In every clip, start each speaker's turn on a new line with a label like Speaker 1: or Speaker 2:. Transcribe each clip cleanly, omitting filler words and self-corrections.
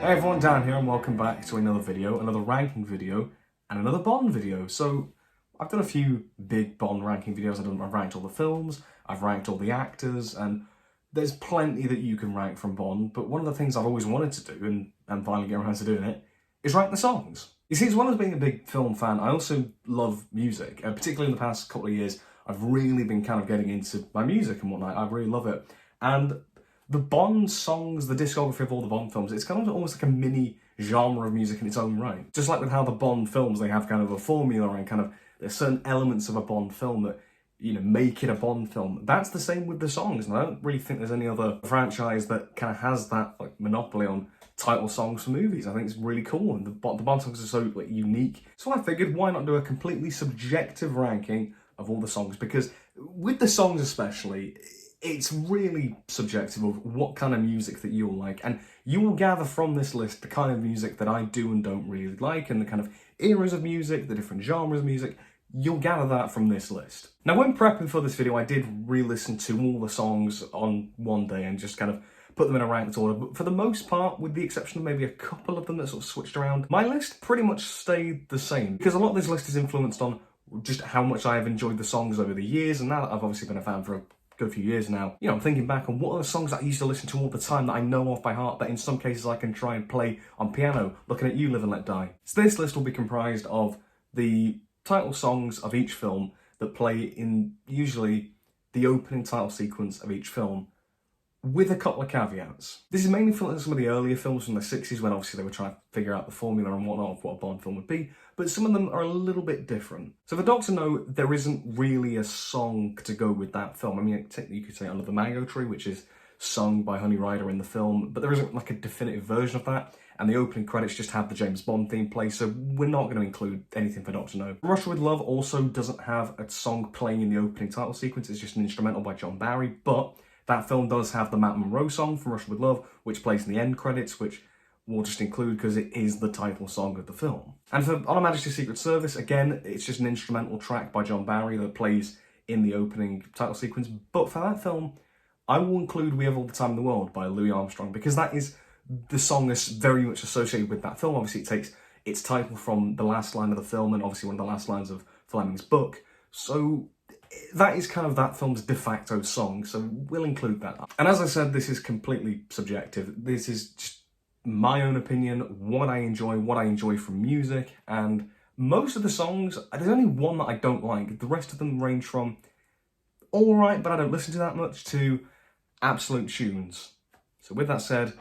Speaker 1: Hey everyone, Dan here and welcome back to another video, another ranking video and another Bond video. So I've done a few big Bond ranking videos. I've ranked all the films, I've ranked all the actors, and there's plenty that you can rank from Bond, but one of the things I've always wanted to do, and finally get around to doing it, is rank the songs. You see, as well as being a big film fan, I also love music, and particularly in the past couple of years, I've really been kind of getting into my music and whatnot. I really love it. And the Bond songs, the discography of all the Bond films, it's kind of almost like a mini genre of music in its own right. Just like with how the Bond films, they have kind of a formula and kind of there's certain elements of a Bond film that, you know, make it a Bond film. That's the same with the songs, and I don't really think there's any other franchise that kind of has that like monopoly on title songs for movies. I think it's really cool, and the Bond songs are so like unique. So I figured, why not do a completely subjective ranking of all the songs? Because with the songs especially, it's really subjective of what kind of music that you'll like, and you will gather from this list the kind of music that I do and don't really like, and the kind of eras of music, the different genres of music. You'll gather that from this list. Now, when prepping for this video, I did re-listen to all the songs on one day and just kind of put them in a ranked order, but for the most part, with the exception of maybe a couple of them that sort of switched around, my list pretty much stayed the same, because a lot of this list is influenced on just how much I have enjoyed the songs over the years, and now that I've obviously been a fan for a good few years now, you know, I'm thinking back on what are the songs that I used to listen to all the time that I know off by heart, that in some cases I can try and play on piano, looking at You, Live and Let Die. So this list will be comprised of the title songs of each film that play in usually the opening title sequence of each film, with a couple of caveats. This is mainly for some of the earlier films from the 60s, when obviously they were trying to figure out the formula and whatnot of what a Bond film would be, but some of them are a little bit different. So for Dr. No, there isn't really a song to go with that film. I mean, you could say Under the Mango Tree, which is sung by Honey Rider in the film, but there isn't like a definitive version of that, and the opening credits just have the James Bond theme play, so we're not going to include anything for Dr. No. Russia with Love also doesn't have a song playing in the opening title sequence, it's just an instrumental by John Barry, but that film does have the Matt Monro song from Russia with Love, which plays in the end credits, which we'll just include because it is the title song of the film. And for On Her Majesty's Secret Service, again, it's just an instrumental track by John Barry that plays in the opening title sequence, but for that film, I will include We Have All the Time in the World by Louis Armstrong, because that is the song that's very much associated with that film. Obviously, it takes its title from the last line of the film, and obviously one of the last lines of Fleming's book. So that is kind of that film's de facto song, so we'll include that. And as I said, this is completely subjective. This is just my own opinion, what I enjoy from music, and most of the songs, there's only one that I don't like. The rest of them range from alright, but I don't listen to that much, to absolute tunes. So with that said,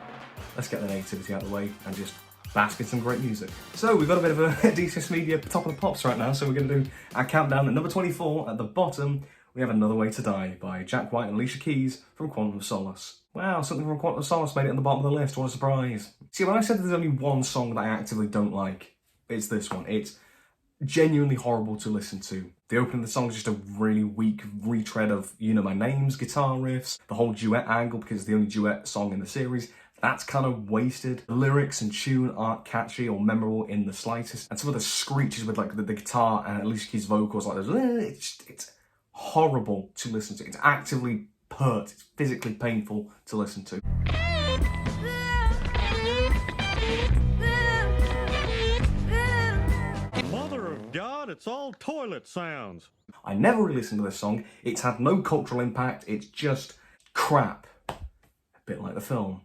Speaker 1: let's get the negativity out of the way and just bask in some great music. So we've got a bit of a DCS Media top of the pops right now, so we're going to do our countdown. At number 24, at the bottom, we have Another Way to Die by Jack White and Alicia Keys from Quantum of Solace. Wow, something from Quantum of Solace made it at the bottom of the list, what a surprise. See, when I said there's only one song that I actively don't like, it's this one. It's genuinely horrible to listen to. The opening of the song is just a really weak retread of You Know My Name's guitar riffs, the whole duet angle, because it's the only duet song in the series. That's kind of wasted. The lyrics and tune aren't catchy or memorable in the slightest. And some of the screeches with like the guitar and Alicia Keys' vocals, like it's horrible to listen to. It's actively hurt. It's physically painful to listen to.
Speaker 2: Mother of God, it's all toilet sounds.
Speaker 1: I never really listened to this song. It's had no cultural impact. It's just crap. A bit like the film.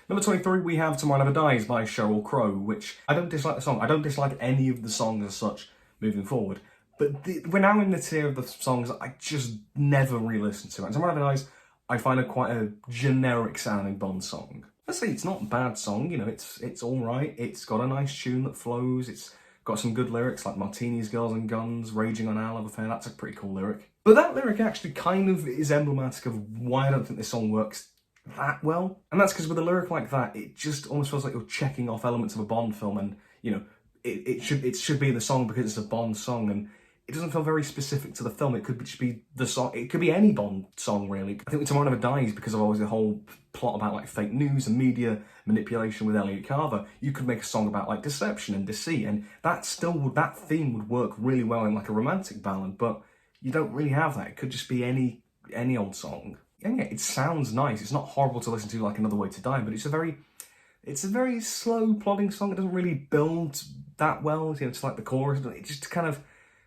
Speaker 1: Number 23, we have Tomorrow Never Dies by Sheryl Crow, which I don't dislike the song. I don't dislike any of the songs as such moving forward. But we're now in the tier of the songs I just never re-listen to. And Tomorrow Never Dies, I find quite a generic sounding Bond song. Let's say it's not a bad song, you know, it's alright. It's got a nice tune that flows. It's got some good lyrics like Martinis, Girls and Guns, Raging on Our Love Affair. That's a pretty cool lyric. But that lyric actually kind of is emblematic of why I don't think this song works that well, and that's because with a lyric like that, it just almost feels like you're checking off elements of a Bond film, and you know it should be in the song because it's a Bond song, and it doesn't feel very specific to the film. It could just be the song. It could be any Bond song really. I think with Tomorrow Never Dies, because of always the whole plot about like fake news and media manipulation with Elliot Carver, you could make a song about like deception and deceit, and that theme would work really well in like a romantic ballad. But you don't really have that. It could just be any old song. And yeah, it sounds nice. It's not horrible to listen to like Another Way to Die, but it's a very it's a very slow, plodding song. It doesn't really build that well. You know, it's like the chorus. It just kind of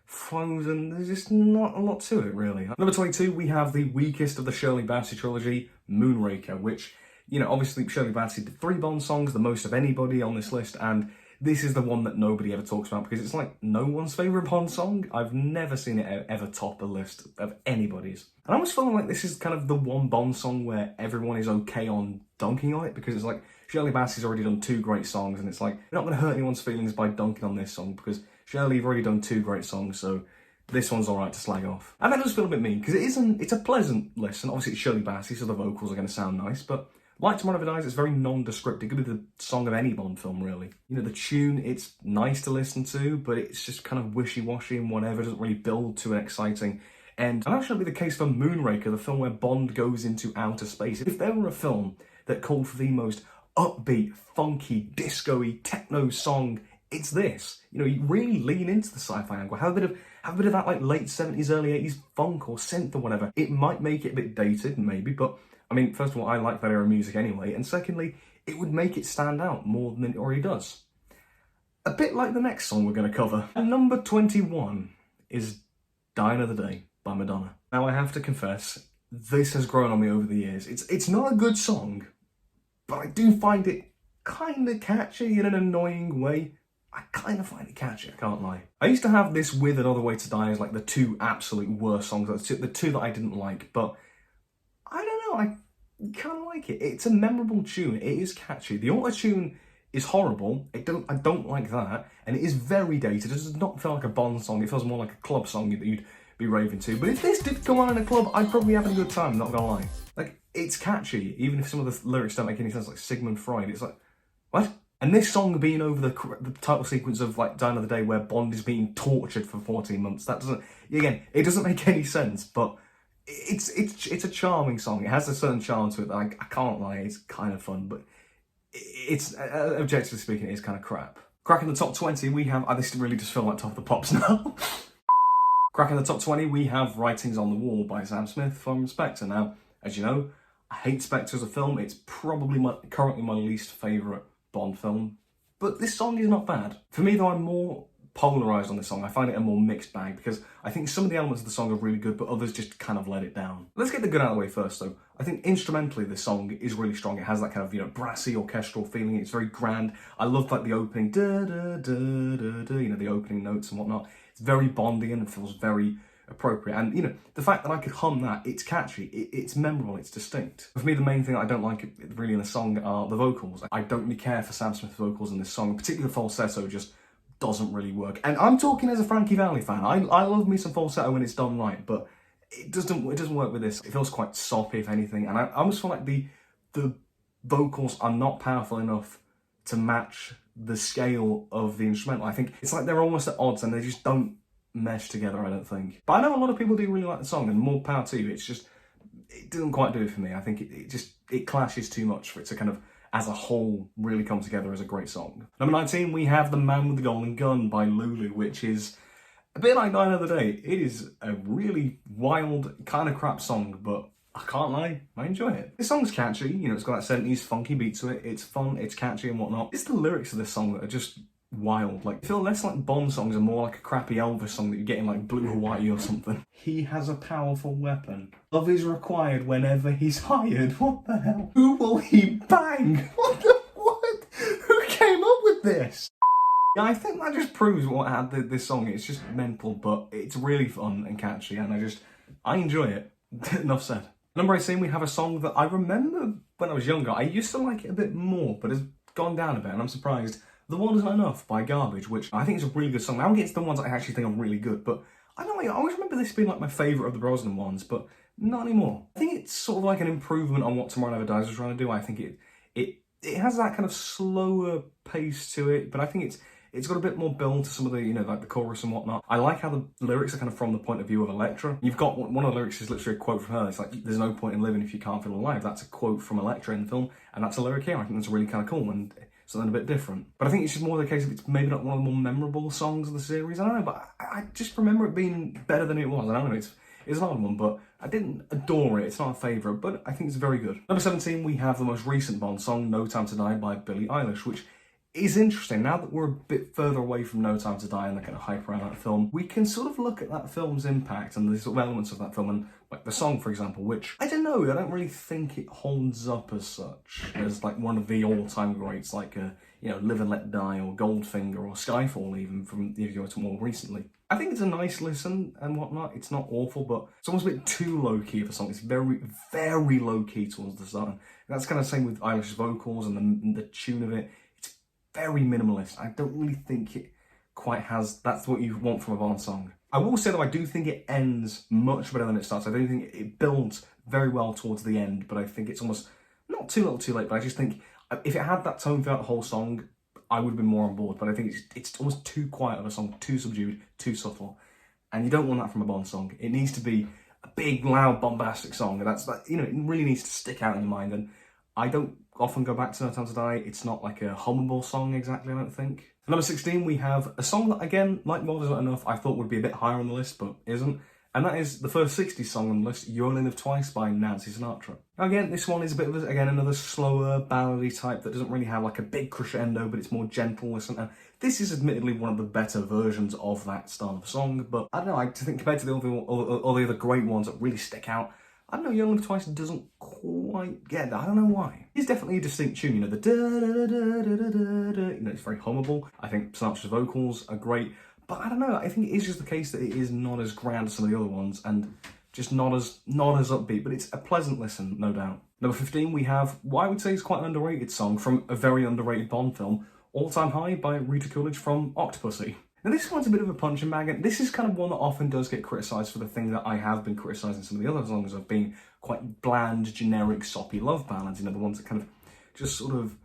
Speaker 1: flows, and there's just not a lot to it, really. Number 22, we have the weakest of the Shirley Bassey trilogy, Moonraker, which, you know, obviously Shirley Bassey did 3 Bond songs, the most of anybody on this list, and this is the one that nobody ever talks about because it's like no one's favourite Bond song. I've never seen it ever top a list of anybody's. And I almost feel like this is kind of the one Bond song where everyone is okay on dunking on it, because it's like Shirley Bassey's already done 2 great songs, and it's like, you're not going to hurt anyone's feelings by dunking on this song because Shirley, you've already done 2 great songs, so this one's alright to slag off. And that does feel a bit mean, because it's a pleasant listen. Obviously it's Shirley Bassey, so the vocals are going to sound nice, but like Tomorrow Never Dies, it's very nondescript. It could be the song of any Bond film, really. You know, the tune, it's nice to listen to, but it's just kind of wishy-washy and whatever. It doesn't really build to an exciting end. And that should be the case for Moonraker, the film where Bond goes into outer space. If there were a film that called for the most upbeat, funky, disco-y, techno song, it's this. You know, you really lean into the sci-fi angle. Have a bit of that like late 70s, early 80s funk or synth or whatever. It might make it a bit dated, maybe, but I mean, first of all, I like that era of music anyway, and secondly, it would make it stand out more than it already does. A bit like the next song we're going to cover. And number 21 is Die Another Day by Madonna. Now, I have to confess, this has grown on me over the years. It's not a good song, but I do find it kind of catchy in an annoying way. I kind of find it catchy, I can't lie. I used to have this with Another Way to Die as like the 2 absolute worst songs, the 2 that I didn't like, but I don't know, I kind of like it. It's a memorable tune, it is catchy. The auto-tune is horrible, I don't like that, and it is very dated. It does not feel like a Bond song, it feels more like a club song that you'd be raving to. But if this did come on in a club, I'd probably have a good time, not gonna lie. Like, it's catchy, even if some of the lyrics don't make any sense, like Sigmund Freud. It's like, what? And this song being over the title sequence of like Die Another Day, where Bond is being tortured for 14 months, that doesn't, again, it doesn't make any sense, but it's a charming song. It has a certain charm to it that I can't lie, it's kind of fun, but it's, objectively speaking, it is kind of crap. Cracking the top 20, we have, this really just feel like Top of the Pops now. Cracking the top 20, we have Writings on the Wall by Sam Smith from Spectre. Now, as you know, I hate Spectre as a film. It's probably currently my least favourite Bond film, but this song is not bad. For me though, I'm more polarised on this song. I find it a more mixed bag because I think some of the elements of the song are really good, but others just kind of let it down. Let's get the good out of the way first though. I think instrumentally this song is really strong. It has that kind of, you know, brassy orchestral feeling. It's very grand. I love like the opening, da da da da da, you know, the opening notes and whatnot. It's very Bondian and feels very appropriate. And, you know, the fact that I could hum that, it's catchy, it's memorable, it's distinct. For me, the main thing that I don't like really in the song are the vocals. I don't really care for Sam Smith's vocals in this song, particularly the falsetto just doesn't really work. And I'm talking as a Frankie Valli fan. I love me some falsetto when it's done right, but it doesn't work with this. It feels quite soppy, if anything, and I almost feel like the vocals are not powerful enough to match the scale of the instrumental. I think it's like they're almost at odds and they just don't mesh together, I don't think. But I know a lot of people do really like the song, and more power to you. It's just, it doesn't quite do it for me. I think it clashes too much for it to kind of, as a whole, really come together as a great song. Number 19, we have The Man with the Golden Gun by Lulu, which is a bit like Die Another Day. It is a really wild, kind of crap song, but I can't lie, I enjoy it. This song's catchy, you know, it's got that 70s funky beat to it, it's fun, it's catchy and whatnot. It's the lyrics of this song that are just wild. Like, I feel less like Bond songs and more like a crappy Elvis song that you get in like Blue Hawaii or something. He has a powerful weapon. Love is required whenever he's hired. What the hell? Who will he bang? What? Who came up with this? Yeah, I think that just proves what had this song. It's just mental, but it's really fun and catchy, and I enjoy it. Enough said. Number 18, we have a song that I remember when I was younger. I used to like it a bit more, but has gone down a bit, and I'm surprised. The One Isn't Enough by Garbage, which I think is a really good song. Now I'm getting to the ones I actually think are really good, but I don't know, I always remember this being like my favourite of the Brosnan ones, but not anymore. I think it's sort of like an improvement on what Tomorrow Never Dies was trying to do. I think it has that kind of slower pace to it, but I think it's got a bit more build to some of the, you know, like the chorus and whatnot. I like how the lyrics are kind of from the point of view of Elektra. You've got one of the lyrics is literally a quote from her. It's like, there's no point in living if you can't feel alive. That's a quote from Elektra in the film, and that's a lyric here. I think that's really kind of cool and something a bit different. But I think it's just more the case of it's maybe not one of the more memorable songs of the series. I don't know, but I just remember it being better than it was. I don't know, It's an odd one, but I didn't adore it. It's not a favourite, but I think it's very good. Number 17, we have the most recent Bond song, No Time to Die by Billie Eilish, which is interesting. Now that we're a bit further away from No Time to Die and the kind of hype around that film, we can sort of look at that film's impact and the sort of elements of that film, and like the song, for example, which, I don't know, I don't really think it holds up as such as like one of the all-time greats, like Live and Let Die or Goldfinger or Skyfall, even from if you go to more recently. I think it's a nice listen and whatnot. It's not awful, but it's almost a bit too low-key of a song. It's very, very low-key towards the start. And that's kind of the same with Eilish's vocals and the tune of it. It's very minimalist. I don't really think it quite has... That's what you want from a Bond song. I will say, though, I do think it ends much better than it starts. I don't think it builds very well towards the end, but I think it's almost not too little too late, but I just think if it had that tone throughout the whole song, I would have been more on board, but I think it's almost too quiet of a song, too subdued, too subtle, and you don't want that from a Bond song. It needs to be a big, loud, bombastic song, and it really needs to stick out in your mind, and I don't often go back to No Time to Die. It's not like a hummable song exactly, I don't think. At number 16, we have a song that, again, like More Is Not Enough, I thought would be a bit higher on the list, but isn't. And that is the first 60s song on the list, You Only Live Twice by Nancy Sinatra. Now again, this one is a bit of, another slower, ballady type that doesn't really have like a big crescendo, but it's more gentle listen. And this is admittedly one of the better versions of that style of song, but I don't know, I think compared to all the other great ones that really stick out, I don't know, You Only Live Twice doesn't quite get that. I don't know why. It's definitely a distinct tune, the da-da-da-da-da-da-da, it's very hummable. I think Sinatra's vocals are great. But I don't know, I think it is just the case that it is not as grand as some of the other ones and just not as upbeat, but it's a pleasant listen, no doubt. Number 15, we have what I would say is quite an underrated song from a very underrated Bond film, All Time High by Rita Coolidge from Octopussy. Now this one's a bit of a punching bag, and this is kind of one that often does get criticised for the thing that I have been criticising some of the other songs of being quite bland, generic, soppy love ballads, the ones that kind of just sort of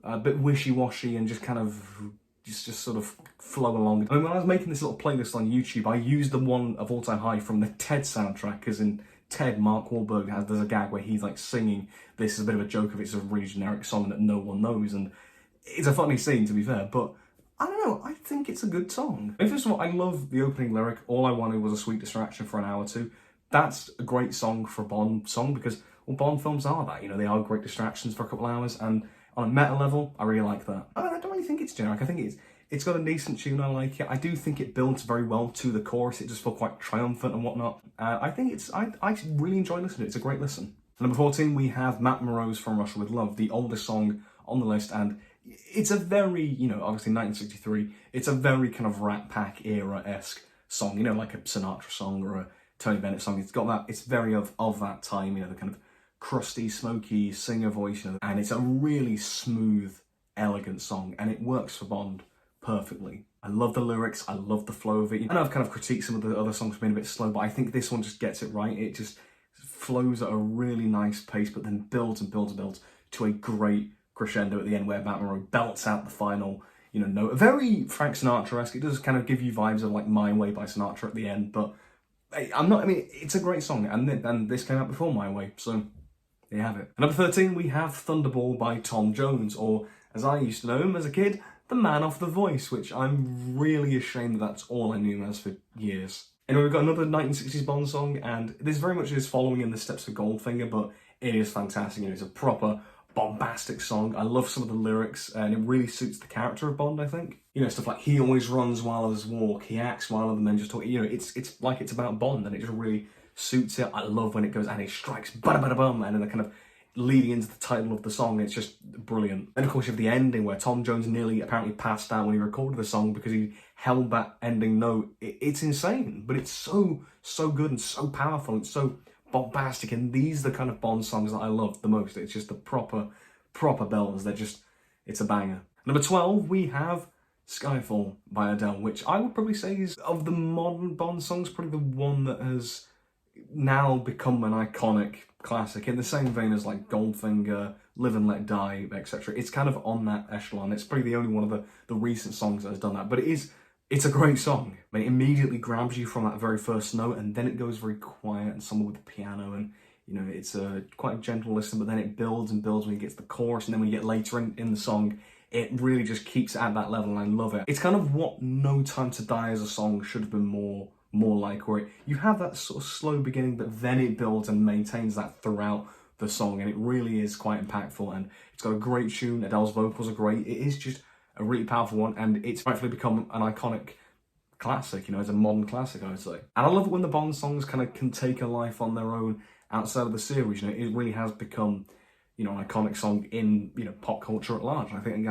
Speaker 1: a bit wishy-washy and just kind of just sort of flow along. I mean, when I was making this little playlist on YouTube, I used the one of All Time High from the Ted soundtrack, because in Ted, Mark Wahlberg there's a gag where he's like singing this is a bit of a joke of it's a really generic song that no one knows, and it's a funny scene, to be fair, but I don't know, I think it's a good song. And first of all, I love the opening lyric, All I Wanted Was a Sweet Distraction for an Hour or Two. That's a great song for a Bond song, because all Bond films are that, they are great distractions for a couple of hours, and on a meta level, I really like that. I don't really think it's generic. I think it's got a decent tune. I like it. I do think it builds very well to the chorus. It just feels quite triumphant and whatnot. I think I really enjoy listening to it. It's a great listen. Number 14, we have Matt Moreau's From Russia With Love, the oldest song on the list, and it's a very, obviously 1963, it's a very kind of Rat Pack era-esque song, like a Sinatra song or a Tony Bennett song. It's got that, it's very of that time, the kind of crusty, smoky singer voice, and it's a really smooth, elegant song, and it works for Bond perfectly. I love the lyrics, I love the flow of it. I know I've kind of critiqued some of the other songs for being a bit slow, but I think this one just gets it right. It just flows at a really nice pace, but then builds and builds and builds to a great crescendo at the end where Matt Monro belts out the final, note. Very Frank Sinatra-esque. It does kind of give you vibes of like My Way by Sinatra at the end, but it's a great song, and this came out before My Way, so there you have it. At number 13, we have Thunderball by Tom Jones, or as I used to know him as a kid, the man off The Voice, which I'm really ashamed that's all I knew him as for years. Anyway, we've got another 1960s Bond song, and this very much is following in the steps of Goldfinger, but it is fantastic. It's a proper bombastic song. I love some of the lyrics, and it really suits the character of Bond, I think. Stuff like he always runs while others walk, he acts while other men just talk. It's like it's about Bond, and it just really suits it. I love when it goes and he strikes bada-bada-bum, and then the kind of leading into the title of the song, it's just brilliant. And of course you have the ending where Tom Jones nearly apparently passed out when he recorded the song because he held that ending note. It's insane, but it's so good and so powerful. It's so bombastic, and these are the kind of Bond songs that I love the most. It's just the proper belters. It's a banger. Number 12, we have Skyfall by Adele, which I would probably say is, of the modern Bond songs, probably the one that has now become an iconic classic, in the same vein as like Goldfinger, Live and Let Die, etc. It's kind of on that echelon. It's probably the only one of the recent songs that has done that, but it's a great song. It immediately grabs you from that very first note, and then it goes very quiet and somewhere with the piano, and it's a quite a gentle listen, but then it builds and builds when you get to the chorus, and then when you get later in the song, it really just keeps it at that level, and I love it. It's kind of what No Time to Die as a song should have been more more like, where you have that sort of slow beginning, but then it builds and maintains that throughout the song, and it really is quite impactful, and it's got a great tune. Adele's vocals are great. It is just a really powerful one, and it's rightfully become an iconic classic, you know, it's a modern classic, I would say. And I love it when the Bond songs kind of can take a life on their own outside of the series. You know, it really has become, you know, an iconic song in, you know, pop culture at large. I think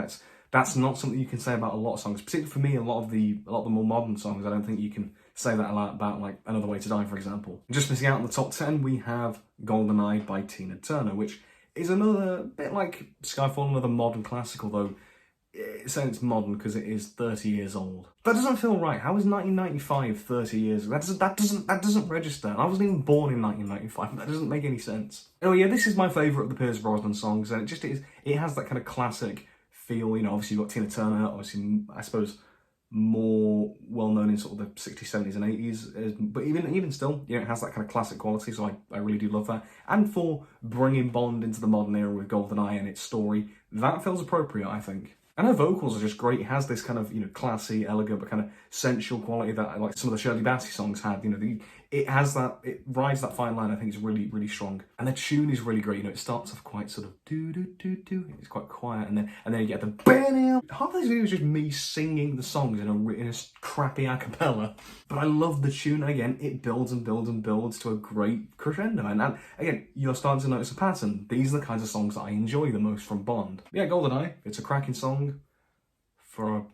Speaker 1: that's not something you can say about a lot of songs, particularly for me. A lot of the more modern songs, I don't think you can say that a lot about, like Another Way to Die, for example. Just missing out in the top 10, we have GoldenEye by Tina Turner, which is another bit like Skyfall, another modern classic, although it's saying it's modern because it is 30 years old. That doesn't feel right. How is 1995 30 years ago? That doesn't register. I wasn't even born in 1995. That doesn't make any sense. Anyway, yeah, this is my favourite of the Pierce Brosnan songs, and it just is. It has that kind of classic feel. You know, obviously you've got Tina Turner. Obviously, I suppose more well known in sort of the 60s, 70s, and 80s. But even still, you know, it has that kind of classic quality. So I really do love that. And for bringing Bond into the modern era with GoldenEye and its story, that feels appropriate, I think. And her vocals are just great. It has this kind of, you know, classy, elegant, but kind of sensual quality that, like, some of the Shirley Bassey songs had. You know, it has that, it rides that fine line. I think it's really, really strong. And the tune is really great. You know, it starts off quite sort of do. It's quite quiet, and then you get the bam. Half of this video is just me singing the songs in a crappy a cappella. But I love the tune. And again, it builds and builds and builds to a great crescendo. And again, you're starting to notice a pattern. These are the kinds of songs that I enjoy the most from Bond. Yeah, GoldenEye. It's a cracking song. For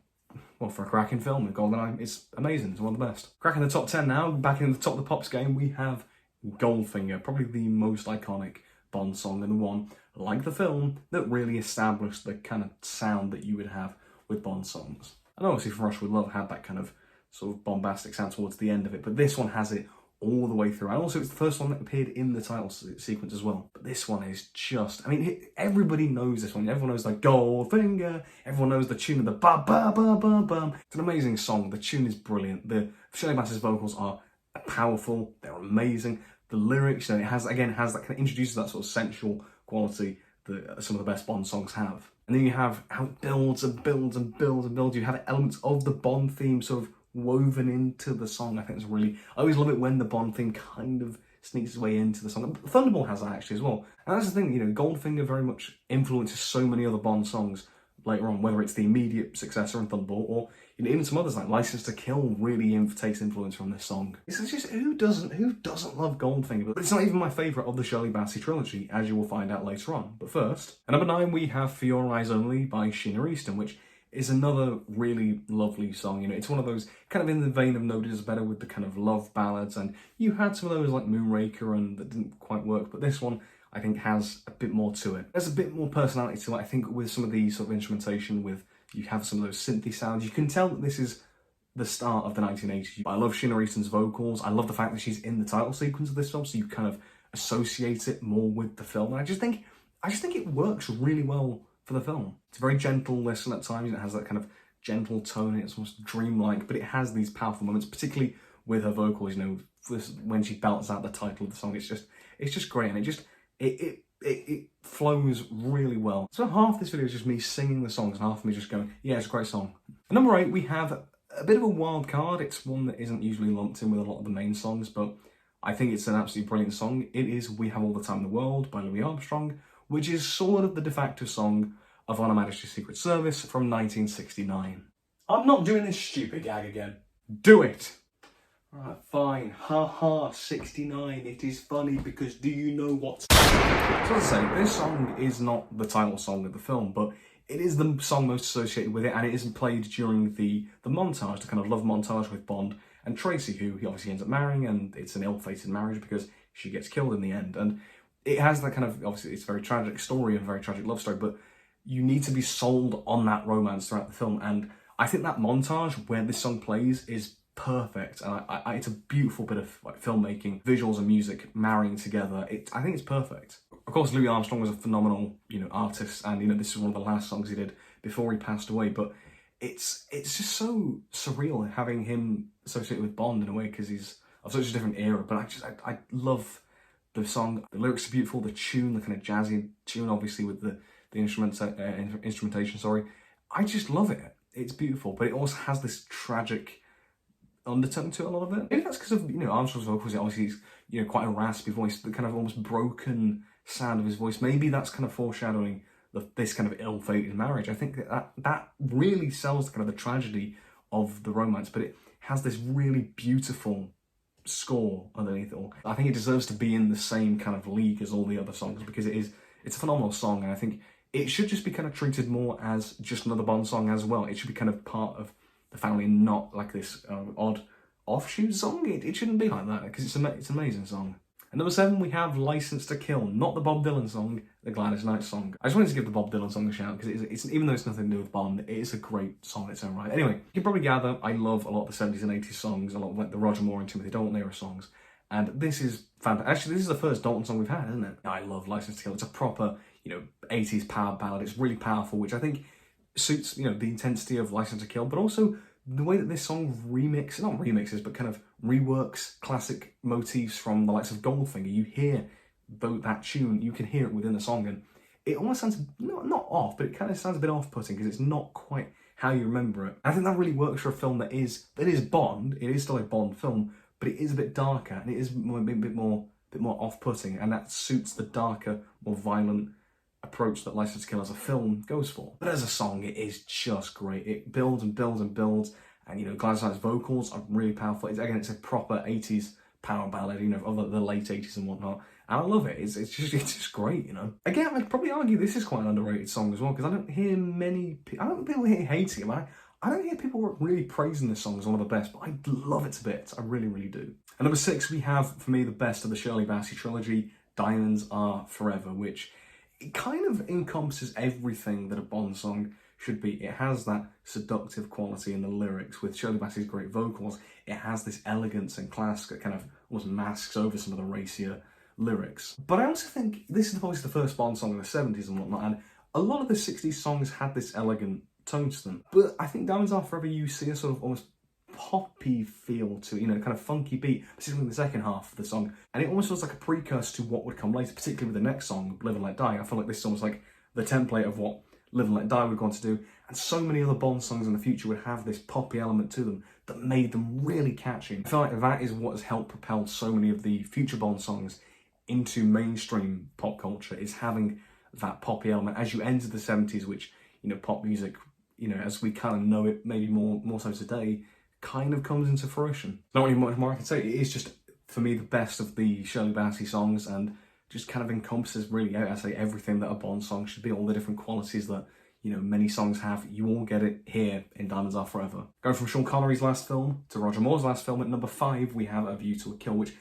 Speaker 1: a cracking film. GoldenEye is amazing. It's one of the best. Cracking the top 10 now. Back in the top of the pops game, we have Goldfinger, probably the most iconic Bond song, and the one, like the film, that really established the kind of sound that you would have with Bond songs. And obviously From Russia with Love had that kind of sort of bombastic sound towards the end of it, but this one has it all the way through. And also it's the first one that appeared in the title sequence as well. But this one is just, I mean, everybody knows this one. Everyone knows like Goldfinger. Everyone knows the tune of the ba ba ba ba bum. It's an amazing song. The tune is brilliant. The Shirley Bassey's vocals are powerful. They're amazing. The lyrics, you know, it has that kind of introduces that sort of sensual quality that some of the best Bond songs have. And then you have how it builds and builds and builds and builds. You have elements of the Bond theme sort of woven into the song. I think it's really, I always love it when the Bond theme kind of sneaks its way into the song. Thunderball has that actually as well. And that's the thing, you know, Goldfinger very much influences so many other Bond songs later on, whether it's the immediate successor in Thunderball, or, you know, even some others like License to Kill really takes influence from this song. It's just, who doesn't love Goldfinger? But it's not even my favourite of the Shirley Bassey trilogy, as you will find out later on. But first, at number 9 we have For Your Eyes Only by Sheena Easton, which is another really lovely song. You know, it's one of those kind of in the vein of No Deserves Better with the kind of love ballads, and you had some of those like Moonraker and that didn't quite work, but this one I think has a bit more to it. There's a bit more personality to it, I think, with some of the sort of instrumentation, with you have some of those synthy sounds. You can tell that this is the start of the 1980s. I love Sheena Easton's vocals. I love the fact that she's in the title sequence of this film, so you kind of associate it more with the film. And I just think it works really well for the film. It's a very gentle listen at times. It has that kind of gentle tone. It's almost dreamlike, but it has these powerful moments, particularly with her vocals. You know, when she belts out the title of the song, it's just great, and it flows really well. So half this video is just me singing the songs, and half of me just going, yeah, it's a great song. At number 8, we have a bit of a wild card. It's one that isn't usually lumped in with a lot of the main songs, but I think it's an absolutely brilliant song. It is We Have All the Time in the World by Louis Armstrong, which is sort of the de facto song of On Her Majesty's Secret Service from 1969. I'm not doing this stupid gag again. Do it! Alright, fine. Haha, 69. It is funny because do you know what's... So as I say, this song is not the title song of the film, but it is the song most associated with it, and it isn't played during the montage, the kind of love montage with Bond and Tracy, who he obviously ends up marrying, and it's an ill-fated marriage because she gets killed in the end. And it has that kind of, obviously it's a very tragic story and a very tragic love story, but you need to be sold on that romance throughout the film. And I think that montage where this song plays is perfect. And it's a beautiful bit of like filmmaking, visuals and music marrying together. I think it's perfect. Of course, Louis Armstrong was a phenomenal, you know, artist, and you know, this is one of the last songs he did before he passed away. But it's just so surreal having him associated with Bond in a way, because he's of such a different era. But I love the song. The lyrics are beautiful. The tune, the kind of jazzy tune, obviously with the instrumentation. Sorry, I just love it. It's beautiful, but it also has this tragic undertone to a lot of it. Maybe that's because of, you know, Armstrong's vocals. Obviously, he's, you know, quite a raspy voice, the kind of almost broken sound of his voice. Maybe that's kind of foreshadowing this kind of ill-fated marriage. I think that really sells kind of the tragedy of the romance, but it has this really beautiful score underneath it all. I think it deserves to be in the same kind of league as all the other songs because it's a phenomenal song, and I think it should just be kind of treated more as just another Bond song as well. It should be kind of part of the family and not like this odd offshoot song. It shouldn't be like that because it's an amazing song. At number 7, we have License to Kill, not the Bob Dylan song, the Gladys Knight song. I just wanted to give the Bob Dylan song a shout because it's even though it's nothing to do with Bond, it is a great song in its own right. Anyway, you can probably gather I love a lot of the 70s and 80s songs, a lot of like the Roger Moore and Timothy Dalton era songs. And this is fantastic. Actually, this is the first Dalton song we've had, isn't it? I love License to Kill. It's a proper, you know, 80s power ballad. It's really powerful, which I think suits, you know, the intensity of License to Kill, but also the way that this song not remixes, but kind of reworks classic motifs from the likes of Goldfinger. You hear that tune, you can hear it within the song, and it almost sounds not off, but it kind of sounds a bit off-putting because it's not quite how you remember it. I think that really works for a film that is Bond. It is still a Bond film, but it is a bit darker and it is a bit more off-putting, and that suits the darker, more violent approach that License to Kill as a film goes for. But as a song, it is just great. It builds and builds and builds, and you know, Gladys Knight's vocals are really powerful. It's a proper 80s power ballad, you know, of the late 80s and whatnot. And I love it. It's just great, you know. Again, I'd probably argue this is quite an underrated song as well, because I don't hear people here hating it. I don't hear people really praising this song as one of the best, but I love it to bits. I really, really do. At number 6, we have, for me, the best of the Shirley Bassey trilogy, Diamonds Are Forever, which it kind of encompasses everything that a Bond song should be. It has that seductive quality in the lyrics with Shirley Bassey's great vocals. It has this elegance and class that kind of almost masks over some of the racier lyrics. But I also think this is obviously the first Bond song in the 70s and whatnot, and a lot of the 60s songs had this elegant tone to them. But I think Diamonds Are Forever, you see a sort of almost poppy feel to, you know, kind of funky beat, particularly in the second half of the song. And it almost feels like a precursor to what would come later, particularly with the next song, Live and Let Die. I feel like this is almost like the template of what Live and Let Die would go on to do. And so many other Bond songs in the future would have this poppy element to them that made them really catchy. I feel like that is what has helped propel so many of the future Bond songs into mainstream pop culture, is having that poppy element as you enter the 70s, which, you know, pop music, you know, as we kind of know it, maybe more so today, kind of comes into fruition. Not really much more I can say. It is just, for me, the best of the Shirley Bassey songs, and just kind of encompasses really, I say, everything that a Bond song should be, all the different qualities that, you know, many songs have. You all get it here in Diamonds Are Forever. Going from Sean Connery's last film to Roger Moore's last film, at number 5, we have A View to a Kill, which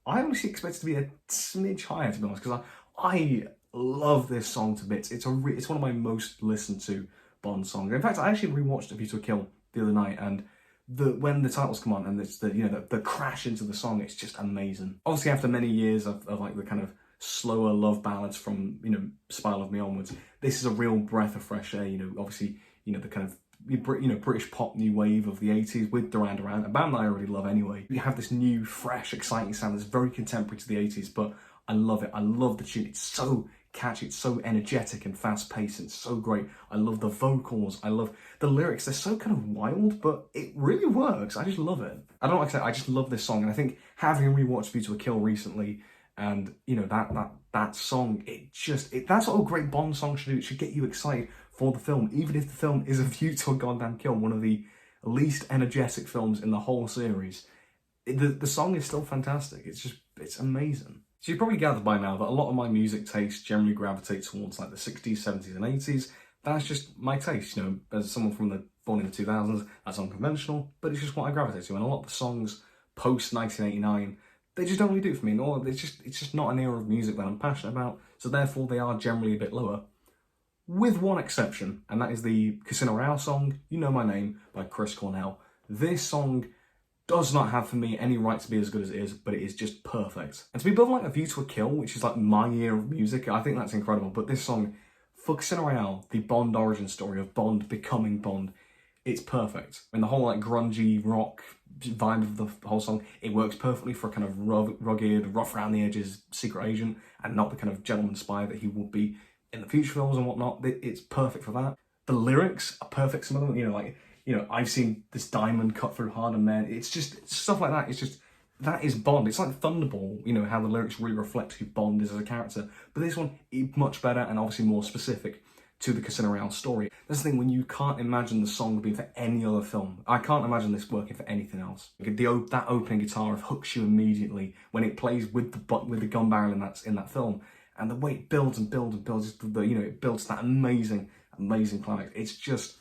Speaker 1: I honestly expected to be a smidge higher, to be honest, because I love this song to bits. It's one of my most listened to Bond songs. In fact, I actually rewatched A View to a Kill the other night, and when the titles come on and it's the crash into the song, it's just amazing. Obviously, after many years of like the kind of slower love ballads from, you know, Spy Love Me onwards, this is a real breath of fresh air. You know, obviously, you know, the kind of, you know, British pop new wave of the 80s with Duran Duran, a band that I already love anyway. You have this new, fresh, exciting sound that's very contemporary to the 80s, but I love it. I love the tune. It's so catchy, it's so energetic and fast-paced, and it's so great. I love the vocals, I love the lyrics. They're so kind of wild, but it really works. I just love it. I don't know, like I said, I just love this song, and I think having rewatched View to a Kill recently, and, you know, that song, that's what a great Bond song should do. It should get you excited for the film, even if the film is A View to a Goddamn Kill, one of the least energetic films in the whole series. The song is still fantastic. It's amazing. So you've probably gathered by now that a lot of my music tastes generally gravitate towards like the 60s, 70s and 80s. That's just my taste, you know, as someone born in the 2000s, that's unconventional, but it's just what I gravitate to. And a lot of the songs post 1989, they just don't really do it for me, nor it's just not an era of music that I'm passionate about, so therefore they are generally a bit lower. With one exception, and that is the Casino Royale song, You Know My Name, by Chris Cornell. This song does not have for me any right to be as good as it is, but it is just perfect. And to be above like A View to a Kill, which is like my era of music, I think that's incredible. But this song, for Casino Royale, the Bond origin story of Bond becoming Bond, it's perfect. And the whole like grungy rock vibe of the whole song, it works perfectly for a kind of rugged, rough around the edges secret agent, and not the kind of gentleman spy that he would be in the future films and whatnot. It's perfect for that. The lyrics are perfect. Some of them, you know, like, you know, I've seen this diamond cut through harder men. It's just stuff like that. It's just, that is Bond. It's like Thunderball, you know, how the lyrics really reflect who Bond is as a character. But this one is much better and obviously more specific to the Casino Royale story. That's the thing, when you can't imagine the song being for any other film. I can't imagine this working for anything else. That opening guitar hooks you immediately when it plays with the gun barrel in that film, and the way it builds and builds and builds, you know, it builds that amazing climax. It's just,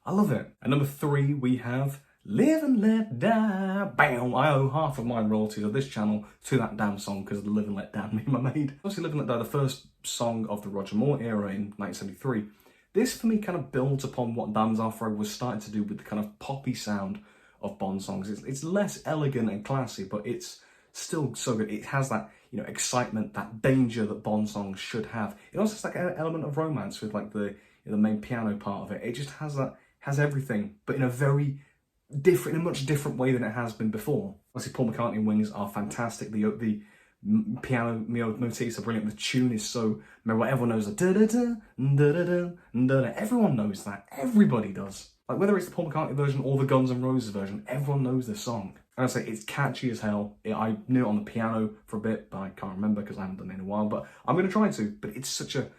Speaker 1: I love it. At number 3, we have Live and Let Die. Bam! I owe half of my royalties of this channel to that damn song because of the Live and Let Die meme I made. Obviously, Live and Let Die, the first song of the Roger Moore era in 1973. This, for me, kind of builds upon what Diamonds Are Forever was starting to do with the kind of poppy sound of Bond songs. It's less elegant and classy, but it's still so good. It has that, you know, excitement, that danger that Bond songs should have. It also has like an element of romance with like the main piano part of it. It just has everything, but in a very different, in a much different way than it has been before. Obviously, Paul McCartney and Wings are fantastic. The piano motifs are brilliant. The tune is so memorable. Everyone knows the da da da da da da da da. Everyone knows that. Everybody does. Like whether it's the Paul McCartney version or the Guns N' Roses version, everyone knows this song. And I say it's catchy as hell. I knew it on the piano for a bit, but I can't remember because I haven't done it in a while. But I'm going to try to. But it's such a,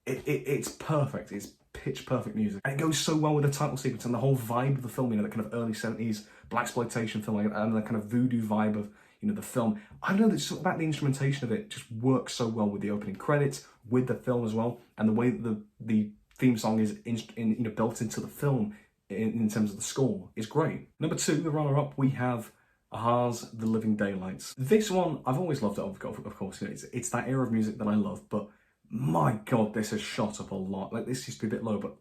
Speaker 1: it's perfect. It's pitch perfect music, and it goes so well with the title sequence and the whole vibe of the film. You know, that kind of early 70s blaxploitation film, and the kind of voodoo vibe of, you know, the film. I know that something about the instrumentation of it just works so well with the opening credits, with the film as well, and the way that the theme song is you know, built into the film in terms of the score is great. Number 2, the runner-up, we have a-ha's The Living Daylights. This one, I've always loved it, of course. You know, it's that era of music that I love, but my God, this has shot up a lot. Like, this used to be a bit low, but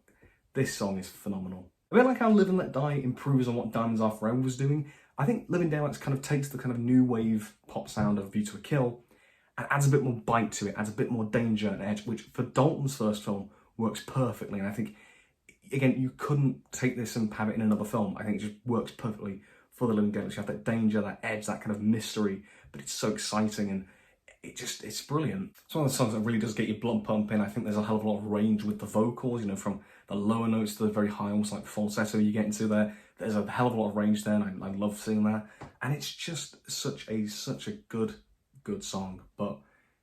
Speaker 1: this song is phenomenal. A bit like how Live and Let Die improves on what Diamonds Are Forever was doing, I think Living Daylights kind of takes the kind of new wave pop sound of View to a Kill and adds a bit more bite to it, adds a bit more danger and edge, which for Dalton's first film works perfectly. And I think, again, you couldn't take this and have it in another film. I think it just works perfectly for The Living Daylights. You have that danger, that edge, that kind of mystery, but it's so exciting and it's brilliant. It's one of the songs that really does get your blood pumping. I think there's a hell of a lot of range with the vocals, you know, from the lower notes to the very high, almost like falsetto you get into there. There's a hell of a lot of range there, and I love seeing that. And it's just such a good song, but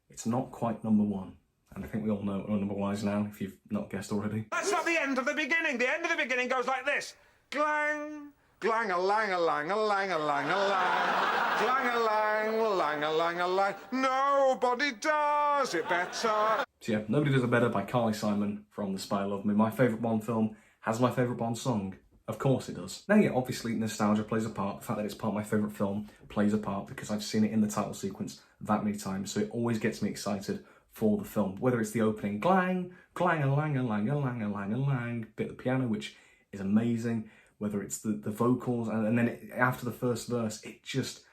Speaker 1: it's not quite number 1. And I think we all know what number 1 is now, if you've not guessed already.
Speaker 3: That's not the end of the beginning. The end of the beginning goes like this. Glang, glang-a-lang-a-lang-a-lang-a-lang-a-lang. Glang-a-lang-a-lang-a-lang-a-lang. Nobody does it better.
Speaker 1: So yeah, Nobody Does It Better by Carly Simon from The Spy Who Loved Me. My favourite Bond film has my favourite Bond song. Of course it does. Now yeah, obviously nostalgia plays a part. The fact that it's part of my favourite film plays a part because I've seen it in the title sequence that many times. So it always gets me excited for the film. Whether it's the opening glang, clang-a-lang-a-lang-a-lang-a-lang, bit of the piano, which is amazing. Whether it's the vocals, and then after the first verse, it just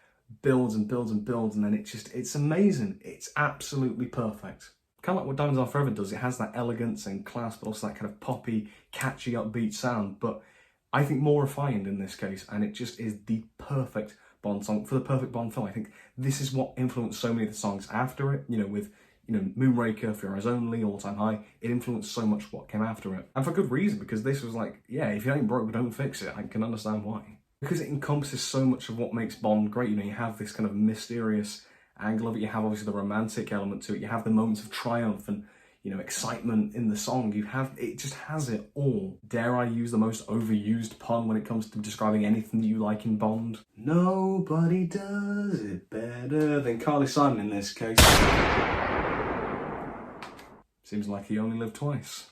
Speaker 1: builds and builds and builds, and then it's amazing. It's absolutely perfect. Kind of like what Diamonds Are Forever does. It has that elegance and class, but also that kind of poppy, catchy, upbeat sound, but I think more refined in this case, and it just is the perfect Bond song for the perfect Bond film. I think this is what influenced so many of the songs after it, you know, with, you know, Moonraker, For Your Eyes Only, All Time High. It influenced so much what came after it. And for good reason, because this was like, yeah, if you ain't broke, don't fix it. I can understand why. Because it encompasses so much of what makes Bond great. You know, you have this kind of mysterious angle of it. You have obviously the romantic element to it. You have the moments of triumph and, you know, excitement in the song. It just has it all. Dare I use the most overused pun when it comes to describing anything that you like in Bond? Nobody does it better than Carly Simon in this case. Seems like he only lived twice.